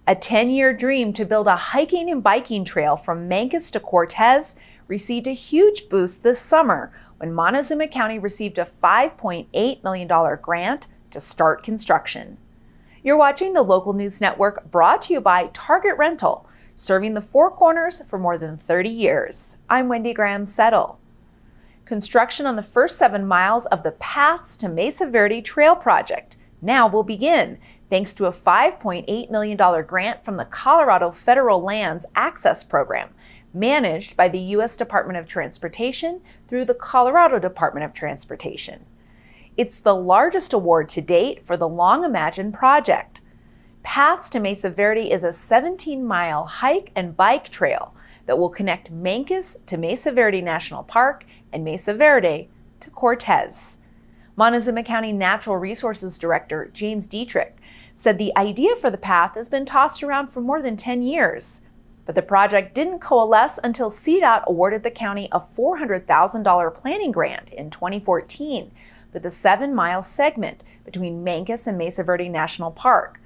A 10-year dream to build a hiking and biking trail from Mancos to Cortez received a huge boost this summer when Montezuma County received a $5.8 million grant to start construction. You're watching the Local News Network, brought to you by Target Rental, serving the Four Corners for more than 30 years. I'm Wendy Graham-Settle. Construction on the first 7 miles of the Paths to Mesa Verde Trail project now will begin, thanks to a $5.8 million grant from the Colorado Federal Lands Access Program, managed by the U.S. Department of Transportation through the Colorado Department of Transportation. It's the largest award to date for the long-imagined project. Paths to Mesa Verde is a 17-mile hike and bike trail that will connect Mancos to Mesa Verde National Park and Mesa Verde to Cortez. Montezuma County Natural Resources Director James DIETRICH said the idea for the path has been tossed around for more than 10 years. But the project didn't coalesce until CDOT awarded the county a $400,000 planning grant in 2014 for the 7-mile segment between Mancos and Mesa Verde National Park.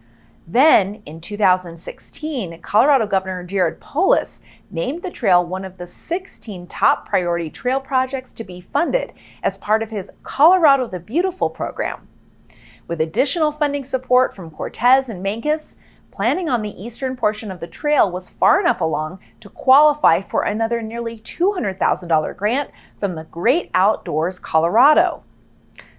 Then, in 2016, Colorado Governor Polis named the trail one of the 16 top priority trail projects to be funded as part of his Colorado the Beautiful program. With additional funding support from Cortez and Mancos, planning on the eastern portion of the trail was far enough along to qualify for another nearly $200,000 grant from the Great Outdoors Colorado.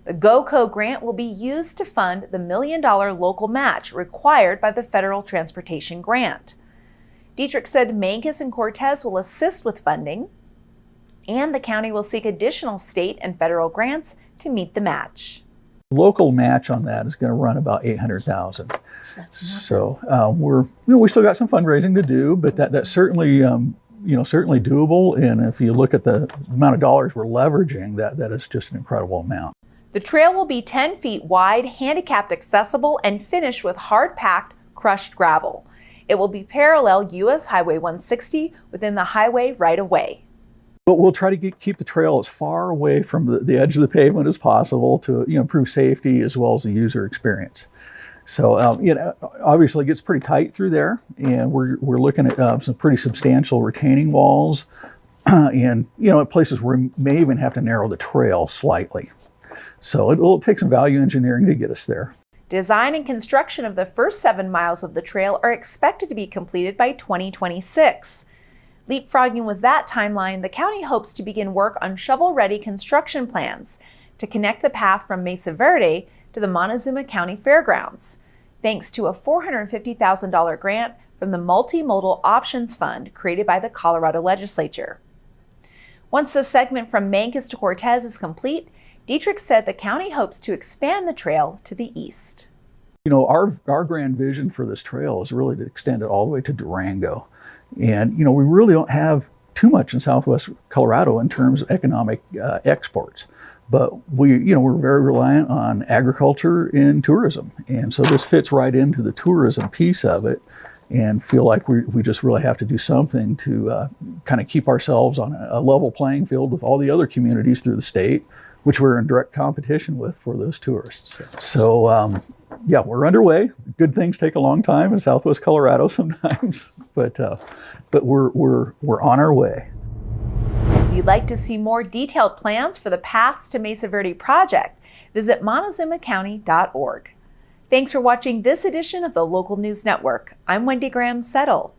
The GOCO grant will be used to fund the $1 million local match required by the federal transportation grant. DIETRICH said Mancos and Cortez will assist with funding, and the county will seek additional state and federal grants to meet the match. Local match on that is going to run about $800,000. So we still got some fundraising to do, but that's certainly certainly doable. And if you look at the amount of dollars we're leveraging, that is just an incredible amount. The trail will be 10 feet wide, handicapped accessible, and finished with hard-packed, crushed gravel. It will be parallel U.S. Highway 160 within the highway right-of-way. But we'll try to keep the trail as far away from the edge of the pavement as possible to improve safety as well as the user experience. So obviously it gets pretty tight through there, and we're looking at some pretty substantial retaining walls, and at places where we may even have to narrow the trail slightly. So it will take some value engineering to get us there. Design and construction of the first 7 miles of the trail are expected to be completed by 2026. Leapfrogging with that timeline, the county hopes to begin work on shovel-ready construction plans to connect the path from Mesa Verde to the Montezuma County Fairgrounds, thanks to a $450,000 grant from the Multimodal Options Fund created by the Colorado Legislature. Once the segment from Mancos to Cortez is complete, DIETRICH said the county hopes to expand the trail to the east. Our grand vision for this trail is really to extend it all the way to Durango. And, we really don't have too much in Southwest Colorado in terms of economic exports. But we're very reliant on agriculture and tourism. And so this fits right into the tourism piece of it, and feel like we just really have to do something to kind of keep ourselves on a level playing field with all the other communities through the state, which we're in direct competition with for those tourists. So we're underway. Good things take a long time in Southwest Colorado sometimes, but we're on our way. If you'd like to see more detailed plans for the Paths to Mesa Verde project, visit MontezumaCounty.org. Thanks for watching this edition of the Local News Network. I'm Wendy Graham-Settle.